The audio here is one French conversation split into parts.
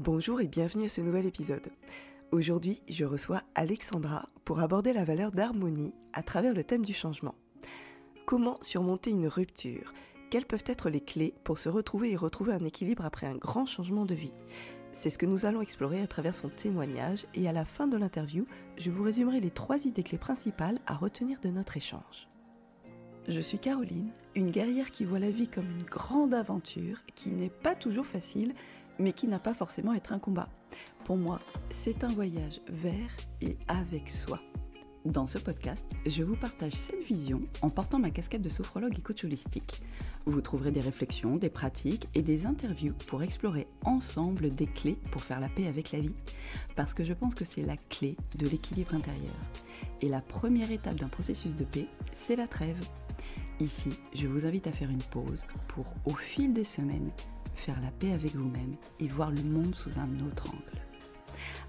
Bonjour et bienvenue à ce nouvel épisode. Aujourd'hui, je reçois Alexandra pour aborder la valeur d'harmonie à travers le thème du changement. Comment surmonter une rupture ? Quelles peuvent être les clés pour se retrouver et retrouver un équilibre après un grand changement de vie ? C'est ce que nous allons explorer à travers son témoignage et à la fin de l'interview, je vous résumerai les 3 idées clés principales à retenir de notre échange. Je suis Caroline, une guerrière qui voit la vie comme une grande aventure qui n'est pas toujours facile, mais qui n'a pas forcément à être un combat. Pour moi, c'est un voyage vers et avec soi. Dans ce podcast, je vous partage cette vision en portant ma casquette de sophrologue et coach holistique. Vous trouverez des réflexions, des pratiques et des interviews pour explorer ensemble des clés pour faire la paix avec la vie. Parce que je pense que c'est la clé de l'équilibre intérieur. Et la première étape d'un processus de paix, c'est la trêve. Ici, je vous invite à faire une pause pour, au fil des semaines, faire la paix avec vous-même et voir le monde sous un autre angle.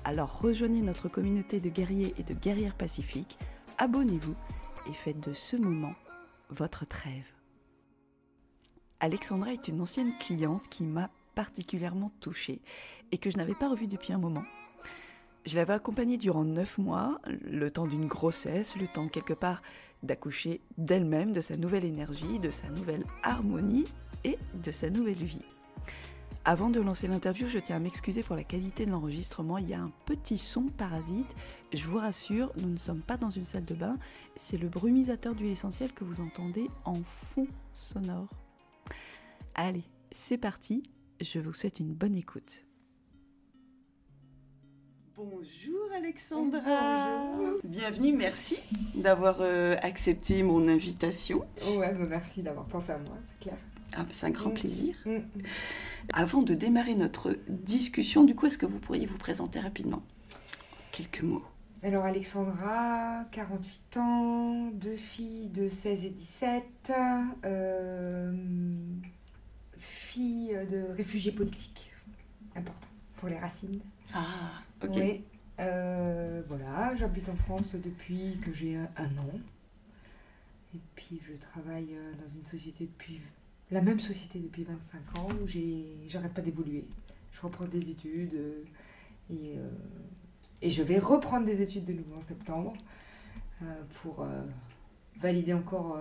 Alors rejoignez notre communauté de guerriers et de guerrières pacifiques, abonnez-vous et faites de ce moment votre trêve. Alexandra est une ancienne cliente qui m'a particulièrement touchée et que je n'avais pas revue depuis un moment. Je l'avais accompagnée durant 9 mois, le temps d'une grossesse, le temps quelque part d'accoucher d'elle-même, de sa nouvelle énergie, de sa nouvelle harmonie et de sa nouvelle vie. Avant de lancer l'interview, je tiens à m'excuser pour la qualité de l'enregistrement. Il y a un petit son parasite. Je vous rassure, nous ne sommes pas dans une salle de bain. C'est le brumisateur d'huile essentielle que vous entendez en fond sonore. Allez, c'est parti. Je vous souhaite une bonne écoute. Bonjour Alexandra. Bonjour. Bienvenue, merci d'avoir accepté mon invitation. Ouais, merci d'avoir pensé à moi, c'est clair. Ah, c'est un grand plaisir. Avant de démarrer notre discussion, du coup, est-ce que vous pourriez vous présenter rapidement ? Quelques mots. Alors Alexandra, 48 ans, 2 filles de 16 et 17, fille de réfugiés politiques, important pour les racines. Ah, ok. Oui. Voilà, j'habite en France depuis que j'ai 1 an. Et puis je travaille dans une société la même société depuis 25 ans où j'arrête pas d'évoluer. Je reprends des études et je vais reprendre des études de nouveau en septembre pour valider encore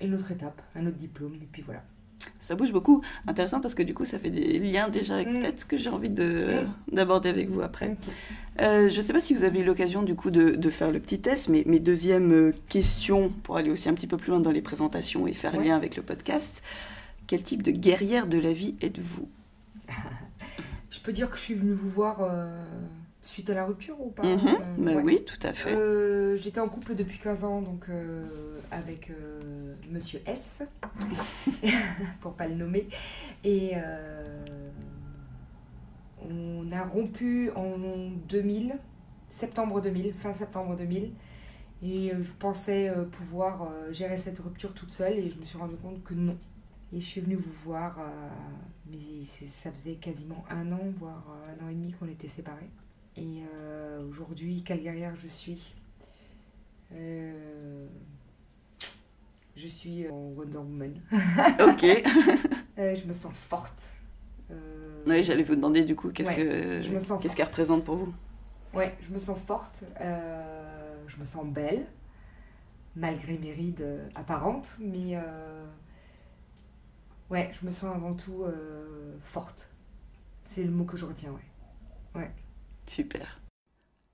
une autre étape, un autre diplôme, et puis voilà. Ça bouge beaucoup. Intéressant parce que du coup, ça fait des liens déjà avec peut-être ce que j'ai envie d'aborder avec vous après. Okay. Je ne sais pas si vous avez eu l'occasion du coup de faire le petit test, mais mes deuxièmes questions, pour aller aussi un petit peu plus loin dans les présentations et faire lien avec le podcast. Quel type de guerrière de la vie êtes-vous ? Je peux dire que je suis venue vous voir suite à la rupture ou pas ? Oui, tout à fait. J'étais en couple depuis 15 ans, donc avec Monsieur S, pour pas le nommer. Et on a rompu en 2000, septembre 2000, fin septembre 2000. Et je pensais pouvoir gérer cette rupture toute seule et je me suis rendu compte que non. Et je suis venue vous voir, mais ça faisait quasiment 1 an, voire 1 an et demi qu'on était séparés. Et aujourd'hui, quelle guerrière je suis. Je suis Wonder Woman. Ok. Je me sens forte. Oui, j'allais vous demander du coup, qu'est-ce qu'elle représente pour vous ? Ouais, je me sens forte. Je me sens belle, malgré mes rides apparentes. Mais ouais, je me sens avant tout forte. C'est le mot que je retiens, ouais. Super.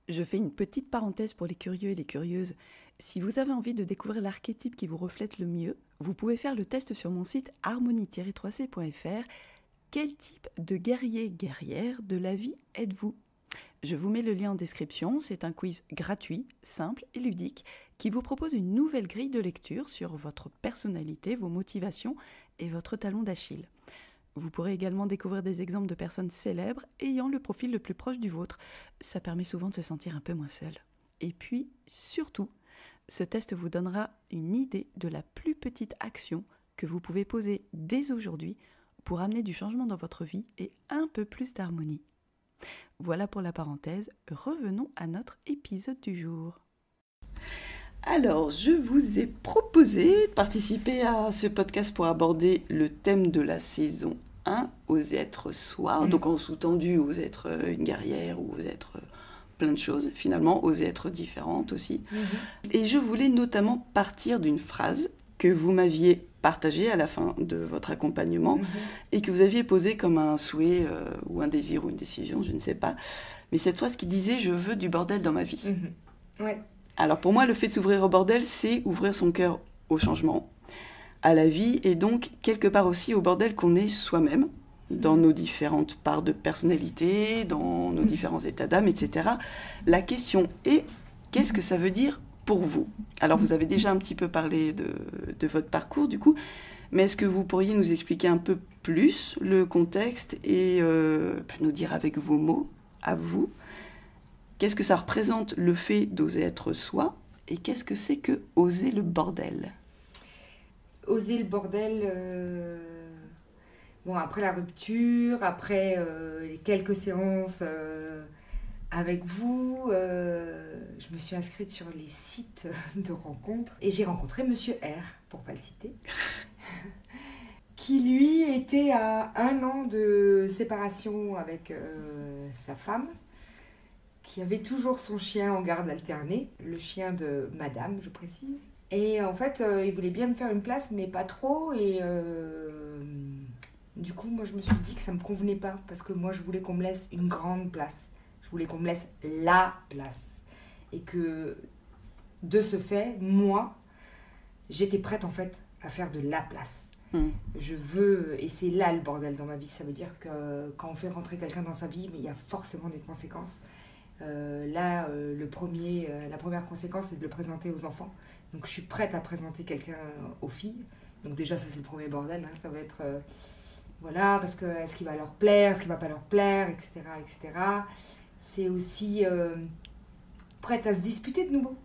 Je fais une petite parenthèse pour les curieux et les curieuses. Si vous avez envie de découvrir l'archétype qui vous reflète le mieux, vous pouvez faire le test sur mon site harmonie-3c.fr. Quel type de guerrier-guerrière de la vie êtes-vous ? Je vous mets le lien en description. C'est un quiz gratuit, simple et ludique qui vous propose une nouvelle grille de lecture sur votre personnalité, vos motivations et votre talon d'Achille. Vous pourrez également découvrir des exemples de personnes célèbres ayant le profil le plus proche du vôtre. Ça permet souvent de se sentir un peu moins seul. Et puis, surtout, ce test vous donnera une idée de la plus petite action que vous pouvez poser dès aujourd'hui pour amener du changement dans votre vie et un peu plus d'harmonie. Voilà pour la parenthèse, revenons à notre épisode du jour. Alors, je vous ai proposé de participer à ce podcast pour aborder le thème de la saison oser être soi, donc en sous-tendu, oser être une guerrière ou oser être plein de choses, finalement, oser être différente aussi. Et je voulais notamment partir d'une phrase que vous m'aviez partagée à la fin de votre accompagnement et que vous aviez posée comme un souhait ou un désir ou une décision, je ne sais pas. Mais cette phrase qui disait « Je veux du bordel dans ma vie ». Ouais. Alors pour moi, le fait de s'ouvrir au bordel, c'est ouvrir son cœur au changement, à la vie et donc quelque part aussi au bordel qu'on est soi-même, dans nos différentes parts de personnalité, dans nos différents états d'âme, etc. La question est, qu'est-ce que ça veut dire pour vous ? Alors vous avez déjà un petit peu parlé de votre parcours du coup, mais est-ce que vous pourriez nous expliquer un peu plus le contexte et nous dire avec vos mots, à vous, qu'est-ce que ça représente le fait d'oser être soi et qu'est-ce que c'est que oser le bordel ? Oser le bordel, bon, après la rupture, après les quelques séances avec vous, je me suis inscrite sur les sites de rencontres et j'ai rencontré Monsieur R, pour pas le citer, qui lui était à 1 an de séparation avec sa femme, qui avait toujours son chien en garde alternée, le chien de madame, je précise. Et en fait, il voulait bien me faire une place, mais pas trop. Et du coup, moi, je me suis dit que ça ne me convenait pas, parce que moi, je voulais qu'on me laisse une grande place. Je voulais qu'on me laisse la place. Et que, de ce fait, moi, j'étais prête, en fait, à faire de la place. Je veux, et c'est là le bordel dans ma vie, ça veut dire que quand on fait rentrer quelqu'un dans sa vie, mais il y a forcément des conséquences. La première conséquence, c'est de le présenter aux enfants. Donc je suis prête à présenter quelqu'un aux filles. Donc déjà, ça c'est le premier bordel. Ça va être, voilà, parce que est-ce qu'il va leur plaire, est-ce qu'il va pas leur plaire, etc. etc. C'est aussi prête à se disputer de nouveau.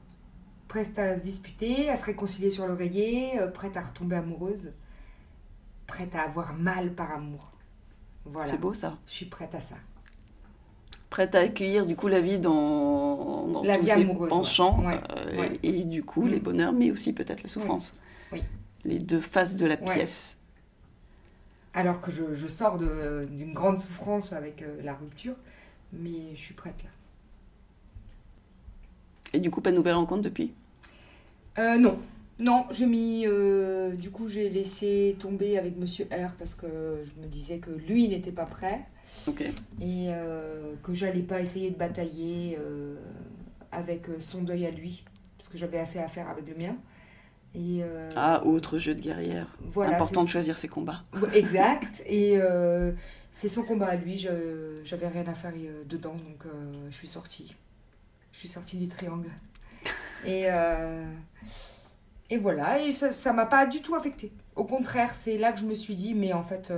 Prête à se disputer, à se réconcilier sur l'oreiller, prête à retomber amoureuse. Prête à avoir mal par amour. Voilà. C'est beau ça. Je suis prête à ça. Prête à accueillir du coup la vie dans la tous vie ses amoureuse, penchants ouais. Et du coup les bonheurs mais aussi peut-être la souffrance. Oui. Les deux faces de la pièce. Alors que je sors d'une grande souffrance avec la rupture, mais je suis prête là. Et du coup pas de nouvelles rencontres depuis ? Non, j'ai mis, du coup j'ai laissé tomber avec Monsieur R parce que je me disais que lui n'était pas prêt. Okay. Et que j'allais pas essayer de batailler avec son deuil à lui, parce que j'avais assez à faire avec le mien. Et, autre jeu de guerrière. Voilà, important de choisir ses combats. Exact. Et c'est son combat à lui, j'avais rien à faire dedans, donc je suis sortie. Je suis sortie du triangle. Et voilà, et ça m'a pas du tout affectée. Au contraire, c'est là que je me suis dit, mais en fait...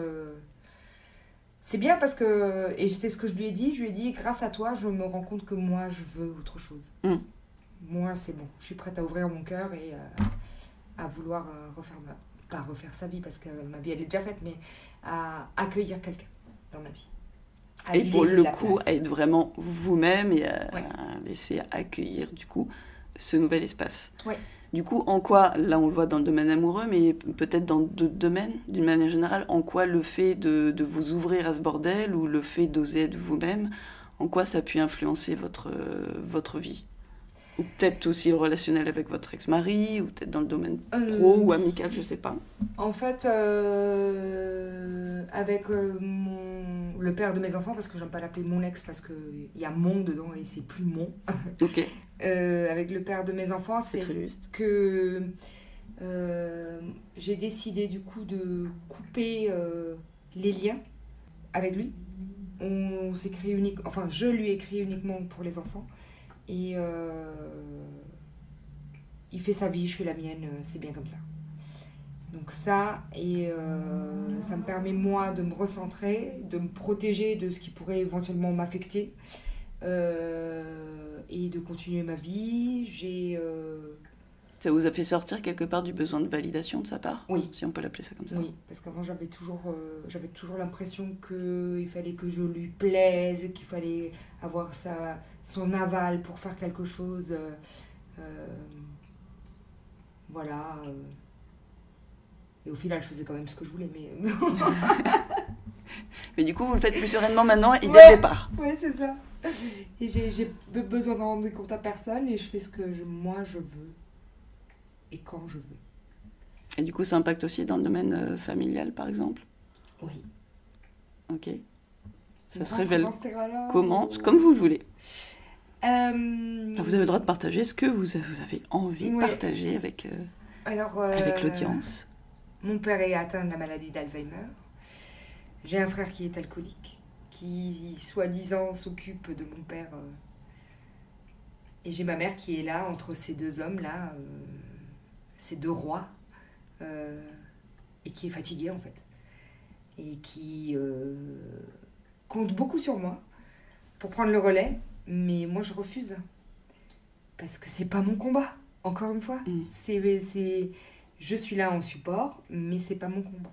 c'est bien parce que, et c'est ce que je lui ai dit, grâce à toi, je me rends compte que moi, je veux autre chose. Moi, c'est bon. Je suis prête à ouvrir mon cœur et à vouloir pas refaire sa vie, parce que ma vie, elle est déjà faite, mais à accueillir quelqu'un dans ma vie. Et pour le coup, à être vraiment vous-même et à laisser accueillir, du coup, ce nouvel espace. Oui. Du coup, en quoi, là on le voit dans le domaine amoureux, mais peut-être dans d'autres domaines, d'une manière générale, en quoi le fait de vous ouvrir à ce bordel ou le fait d'oser être vous-même, en quoi ça a pu influencer votre vie ? Ou peut-être aussi le relationnel avec votre ex-mari, ou peut-être dans le domaine pro ou amical, je sais pas. En fait, avec le père de mes enfants, parce que j'aime pas l'appeler mon ex, parce qu'il y a mon dedans et c'est plus mon. Ok. Avec le père de mes enfants, c'est que j'ai décidé du coup de couper les liens avec lui. On s'écrit je lui écris uniquement pour les enfants. Et il fait sa vie, je fais la mienne, c'est bien comme ça. Donc ça, et ça me permet moi de me recentrer, de me protéger de ce qui pourrait éventuellement m'affecter et de continuer ma vie. Ça vous a fait sortir quelque part du besoin de validation de sa part ? Oui. Si on peut l'appeler ça comme ça. Oui, parce qu'avant j'avais toujours l'impression qu'il fallait que je lui plaise, qu'il fallait avoir son aval pour faire quelque chose. Voilà. Et au final, je faisais quand même ce que je voulais, mais... Mais du coup, vous le faites plus sereinement maintenant et dès Ouais. le départ. Oui, c'est ça. Et j'ai besoin d'en rendre compte à personne et je fais ce que moi je veux et quand je veux. Et du coup, ça impacte aussi dans le domaine familial, par exemple. Oui. Ok. Ça On se rentre révèle dans ce terrain-là, comment ou- Comme vous le voulez. Euh, Vous avez le droit de partager ce que vous avez envie de Ouais. partager avec, Alors, avec l'audience. mon père est atteint de la maladie d'Alzheimer. J'ai un frère qui est alcoolique, qui soi-disant s'occupe de mon père. Et j'ai ma mère qui est là, entre ces deux hommes-là, ces deux rois, et qui est fatiguée en fait. Et qui compte beaucoup sur moi pour prendre le relais, mais moi je refuse. Parce que c'est pas mon combat, encore une fois. Mm. Je suis là en support, mais c'est pas mon combat.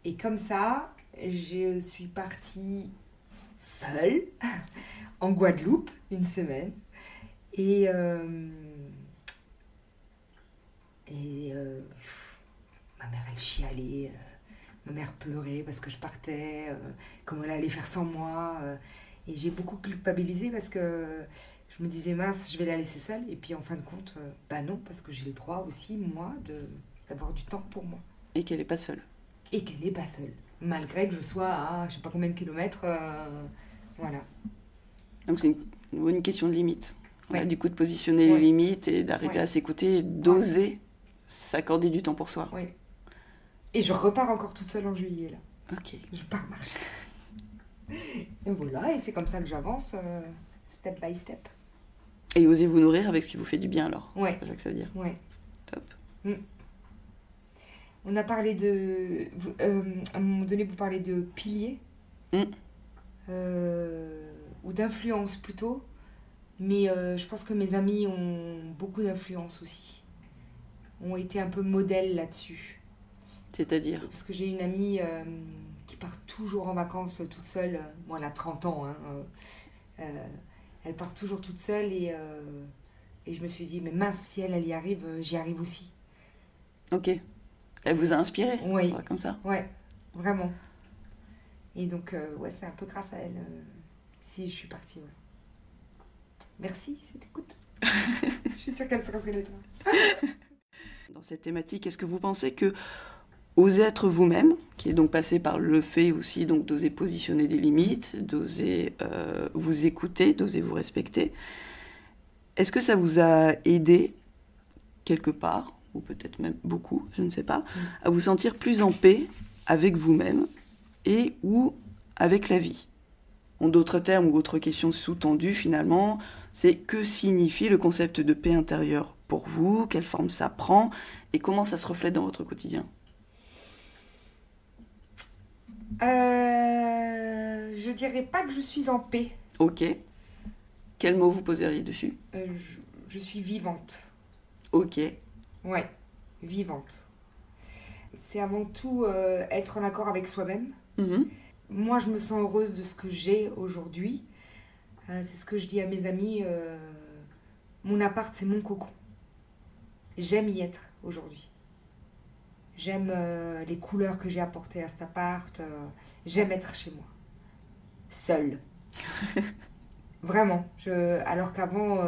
Et comme ça, je suis partie seule en Guadeloupe une semaine. Et ma mère, elle chialait. Ma mère pleurait parce que je partais, comment elle allait faire sans moi. Et j'ai beaucoup culpabilisé parce que je me disais, mince, je vais la laisser seule. Et puis en fin de compte, bah non, parce que j'ai le droit aussi, moi, d'avoir du temps pour moi. Et qu'elle n'est pas seule. Et qu'elle n'est pas seule. Malgré que je sois à je sais pas combien de kilomètres. Voilà. Donc c'est une question de limite. Voilà, Ouais. du coup, de positionner Ouais. les limites et d'arriver Ouais. à s'écouter, d'oser s'accorder du temps pour soi. Oui. Et je repars encore toute seule en juillet, là. Ok. Je pars marcher. Et voilà, et c'est comme ça que j'avance, step by step. Et osez vous nourrir avec ce qui vous fait du bien alors. Ouais. C'est ça que ça veut dire. Ouais. Top. On a parlé de... à un moment donné, vous parlez de piliers. Mm. Ou d'influence plutôt. Mais je pense que mes amis ont beaucoup d'influence aussi. Ont été un peu modèles là-dessus. C'est-à-dire Parce que j'ai une amie qui part toujours en vacances toute seule. Bon, elle a 30 ans. Hein, elle part toujours toute seule et je me suis dit, mais mince, si elle y arrive, j'y arrive aussi. Ok. Elle vous a inspiré Oui. Comme ça. Ouais, vraiment. Et donc, ouais, c'est un peu grâce à elle si je suis partie. Ouais. Merci, cette écoute. Je suis sûre qu'elle se reconnaîtra. Dans cette thématique, est-ce que vous pensez que oser être vous-même, qui est donc passé par le fait aussi donc d'oser positionner des limites, d'oser vous écouter, d'oser vous respecter, est-ce que ça vous a aidé quelque part, ou peut-être même beaucoup, je ne sais pas, à vous sentir plus en paix avec vous-même et ou avec la vie? En d'autres termes ou autres questions sous-tendues finalement, c'est que signifie le concept de paix intérieure pour vous, quelle forme ça prend et comment ça se reflète dans votre quotidien? Je dirais pas que je suis en paix. Ok. Quel mot vous poseriez dessus? Je suis vivante. Ok. Ouais, vivante. C'est avant tout être en accord avec soi-même. Mhm. Moi, je me sens heureuse de ce que j'ai aujourd'hui. C'est ce que je dis à mes amis. Mon appart, c'est mon cocon. J'aime y être aujourd'hui. J'aime les couleurs que j'ai apportées à cet appart. J'aime être chez moi. Seule. Vraiment. Alors qu'avant,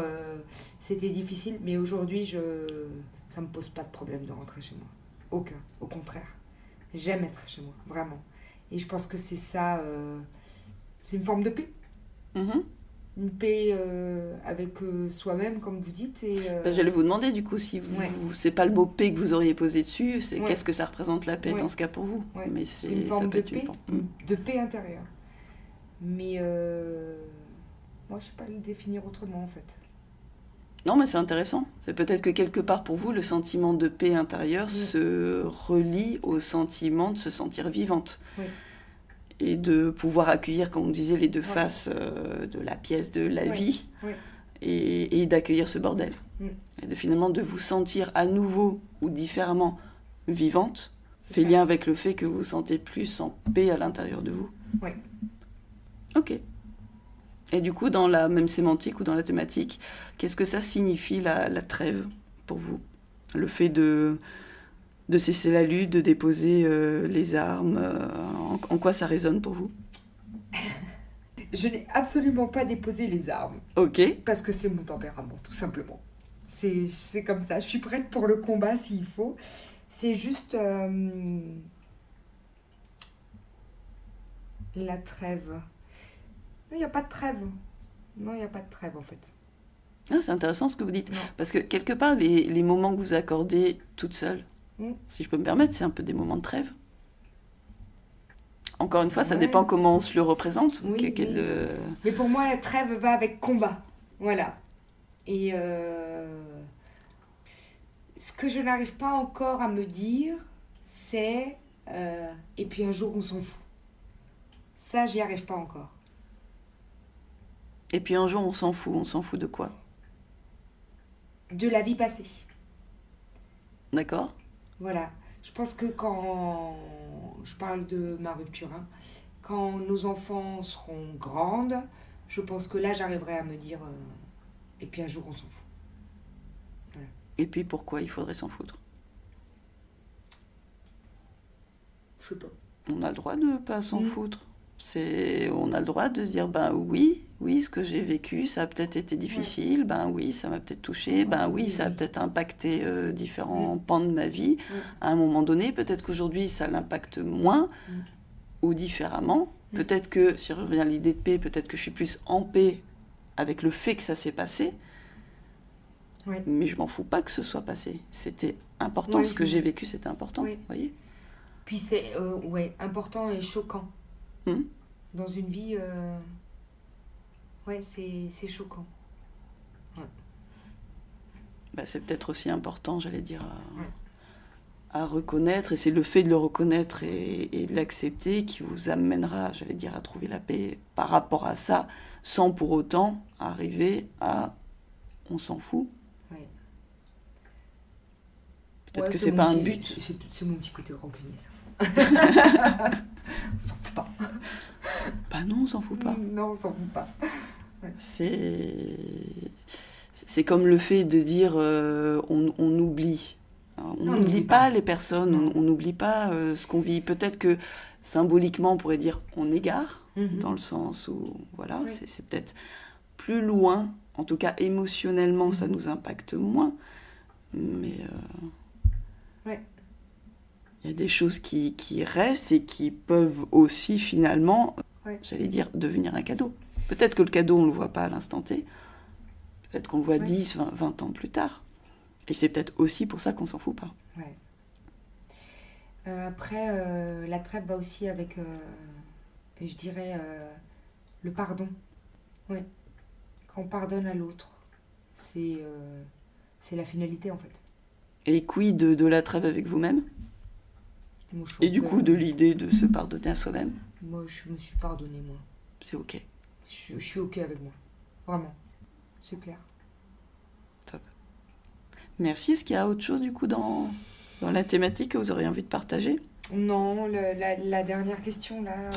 c'était difficile. Mais aujourd'hui, ça ne me pose pas de problème de rentrer chez moi. Aucun. Au contraire. J'aime être chez moi. Vraiment. Et je pense que c'est ça. C'est une forme de paix. Mhm. Une paix avec soi-même, comme vous dites. Et, J'allais vous demander du coup si Ouais. c'est pas le mot paix que vous auriez posé dessus, c'est Ouais. qu'est-ce que ça représente la paix Ouais. dans ce cas pour vous? Ouais. Mais c'est une ça forme peut de être une paix, forme. de paix intérieure. Mais moi, je ne sais pas le définir autrement, en fait. Non, mais c'est intéressant. C'est peut-être que quelque part pour vous, le sentiment de paix intérieure se relie au sentiment de se sentir vivante. Oui. Et de pouvoir accueillir, comme on disait, les deux faces de la pièce de la vie. Oui. Et d'accueillir ce bordel. Mm. Et finalement de vous sentir à nouveau ou différemment vivante, C'est fait ça. lien avec le fait que vous vous sentez plus en paix à l'intérieur de vous. Oui. Ok. Et du coup, dans la même sémantique ou dans la thématique, qu'est-ce que ça signifie la trêve pour vous? Le fait de cesser la lutte, de déposer les armes, en quoi ça résonne pour vous? Je n'ai absolument pas déposé les armes. Ok. Parce que c'est mon tempérament, tout simplement. C'est comme ça. Je suis prête pour le combat s'il faut. C'est juste la trêve. Non, il n'y a pas de trêve. Non, il n'y a pas de trêve en fait. Ah, c'est intéressant ce que vous dites. Non. Parce que quelque part, les moments que vous accordez toute seule, si je peux me permettre, c'est un peu des moments de trêve. Encore une fois, ça dépend comment on se le représente. Oui, Mais pour moi, la trêve va avec combat. Voilà. Et ce que je n'arrive pas encore à me dire, c'est et puis un jour on s'en fout. Ça, j'y arrive pas encore. Et puis un jour on s'en fout de quoi? De la vie passée. D'accord. Voilà. Je pense que quand je parle de ma rupture, quand nos enfants seront grandes, je pense que là j'arriverai à me dire et puis un jour on s'en fout. Voilà. Et puis pourquoi il faudrait s'en foutre? Je sais pas. On a le droit de ne pas s'en foutre. On a le droit de se dire, ben oui, ce que j'ai vécu, ça a peut-être été difficile, ben oui, ça m'a peut-être touché, ben oui, ça a peut-être impacté différents pans de ma vie. À un moment donné, peut-être qu'aujourd'hui, ça l'impacte moins ou différemment. Peut-être que, si je reviens à l'idée de paix, peut-être que je suis plus en paix avec le fait que ça s'est passé. Ouais. Mais je m'en fous pas que ce soit passé. C'était important, ce que j'ai vécu, c'était important, vous voyez. Puis c'est important et choquant. Dans une vie, c'est choquant. Ouais. Bah, c'est peut-être aussi important, j'allais dire, à reconnaître. Et c'est le fait de le reconnaître et de l'accepter qui vous amènera, j'allais dire, à trouver la paix par rapport à ça, sans pour autant arriver à « on s'en fout ». Ouais. Peut-être que c'est pas un but. C'est mon petit côté rancunier, ça. On s'en fout pas. Bah non, on s'en fout pas. Non, on s'en fout pas. Ouais. C'est comme le fait de dire on oublie. On n'oublie pas les personnes, on n'oublie pas ce qu'on vit. Peut-être que symboliquement, on pourrait dire on égare, dans le sens où voilà, c'est peut-être plus loin. En tout cas, émotionnellement, ça nous impacte moins. Mais il y a des choses qui restent et qui peuvent aussi finalement, j'allais dire, devenir un cadeau. Peut-être que le cadeau, on ne le voit pas à l'instant T. Peut-être qu'on le voit 10, 20 ans plus tard. Et c'est peut-être aussi pour ça qu'on s'en fout pas. Ouais. Après, la trêve va aussi avec, je dirais, le pardon. Oui. Quand on pardonne à l'autre, c'est la finalité en fait. Et quid de la trêve avec vous-même? Et du coup, de l'idée de se pardonner à soi-même? Moi, je me suis pardonnée, moi. C'est ok. Je suis ok avec moi. Vraiment. C'est clair. Top. Merci. Est-ce qu'il y a autre chose, du coup, dans la thématique que vous auriez envie de partager? Non, la dernière question, là...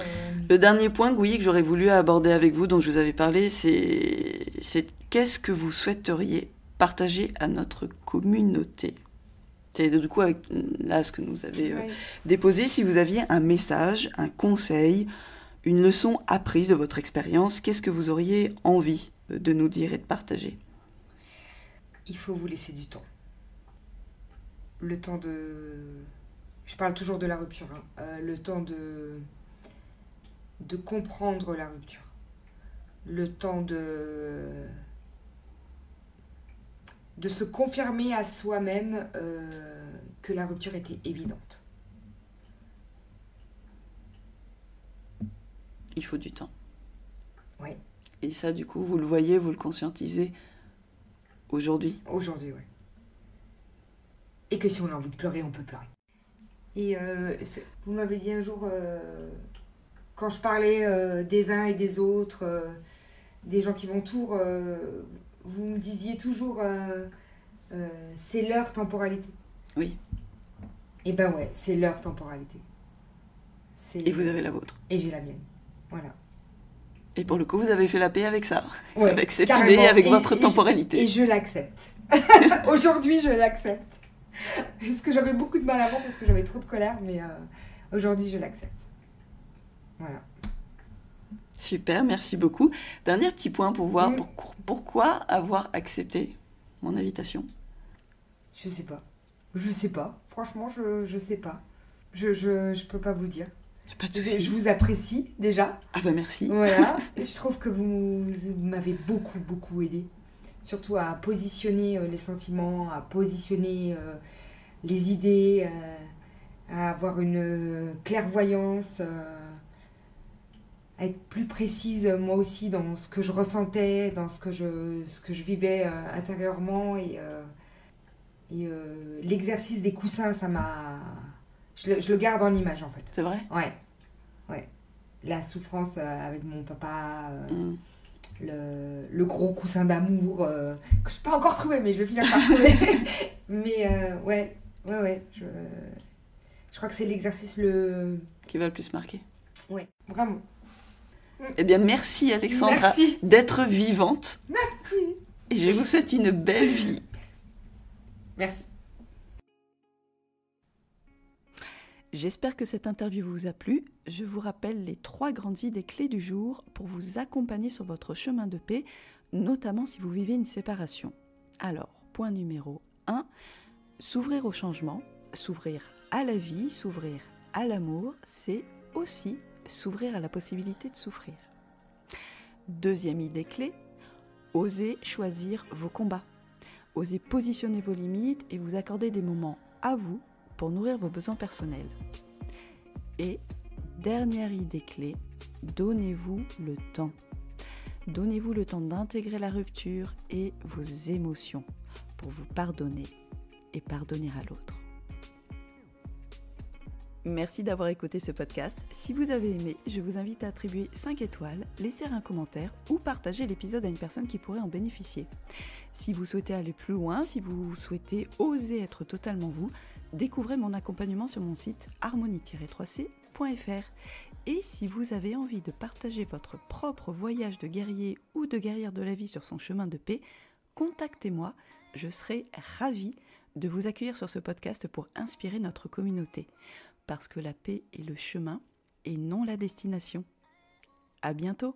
Le dernier point, oui, que j'aurais voulu aborder avec vous, dont je vous avais parlé, c'est qu'est-ce que vous souhaiteriez partager à notre communauté? C'est du coup, avec là, ce que nous avez déposé, si vous aviez un message, un conseil, une leçon apprise de votre expérience, qu'est-ce que vous auriez envie de nous dire et de partager? Il faut vous laisser du temps. Le temps de... Je parle toujours de la rupture. Le temps de comprendre la rupture. Le temps de se confirmer à soi-même que la rupture était évidente. Il faut du temps. Oui. Et ça, du coup, vous le voyez, vous le conscientisez aujourd'hui? Aujourd'hui, oui. Et que si on a envie de pleurer, on peut pleurer. Et vous m'avez dit un jour, quand je parlais des uns et des autres, des gens qui m'entourent, vous me disiez toujours c'est leur temporalité. Oui. Et ben ouais, c'est leur temporalité. Et vous avez la vôtre. Et j'ai la mienne. Voilà. Et pour le coup, vous avez fait la paix avec ça. Ouais, avec cette carrément. idée, avec votre temporalité. Et je l'accepte. Aujourd'hui, je l'accepte. Parce que j'avais beaucoup de mal avant, parce que j'avais trop de colère, mais aujourd'hui, je l'accepte. Voilà. Super, merci beaucoup. Dernier petit point pour voir pourquoi avoir accepté mon invitation. Je sais pas. Franchement, je sais pas. Je peux pas vous dire. Pas de souci. Je vous apprécie déjà. Ah bah merci. Voilà. Je trouve que vous m'avez beaucoup aidé. Surtout à positionner les sentiments, à positionner les idées, à avoir une clairvoyance, à être plus précise moi aussi dans ce que je ressentais, dans ce que je vivais intérieurement. Et l'exercice des coussins, ça m'a... Je le garde en image en fait. C'est vrai ? Ouais. La souffrance avec mon papa, le gros coussin d'amour que je n'ai pas encore trouvé, mais je vais finir par trouver. Mais ouais. Je crois que c'est l'exercice qui va le plus marquer. Ouais, vraiment. Eh bien, merci Alexandra d'être vivante. Merci. Et je vous souhaite une belle vie. Merci. J'espère que cette interview vous a plu. Je vous rappelle les 3 grandes idées clés du jour pour vous accompagner sur votre chemin de paix, notamment si vous vivez une séparation. Alors, point numéro 1, s'ouvrir au changement, s'ouvrir à la vie, s'ouvrir à l'amour, c'est aussi s'ouvrir à la possibilité de souffrir. Deuxième idée clé, osez choisir vos combats. Osez positionner vos limites et vous accorder des moments à vous pour nourrir vos besoins personnels. Et dernière idée clé, donnez-vous le temps. Donnez-vous le temps d'intégrer la rupture et vos émotions pour vous pardonner et pardonner à l'autre. Merci d'avoir écouté ce podcast. Si vous avez aimé, je vous invite à attribuer 5 étoiles, laisser un commentaire ou partager l'épisode à une personne qui pourrait en bénéficier. Si vous souhaitez aller plus loin, si vous souhaitez oser être totalement vous, découvrez mon accompagnement sur mon site harmonie-3c.fr. Et si vous avez envie de partager votre propre voyage de guerrier ou de guerrière de la vie sur son chemin de paix, contactez-moi, je serai ravie de vous accueillir sur ce podcast pour inspirer notre communauté. Parce que la paix est le chemin et non la destination. À bientôt!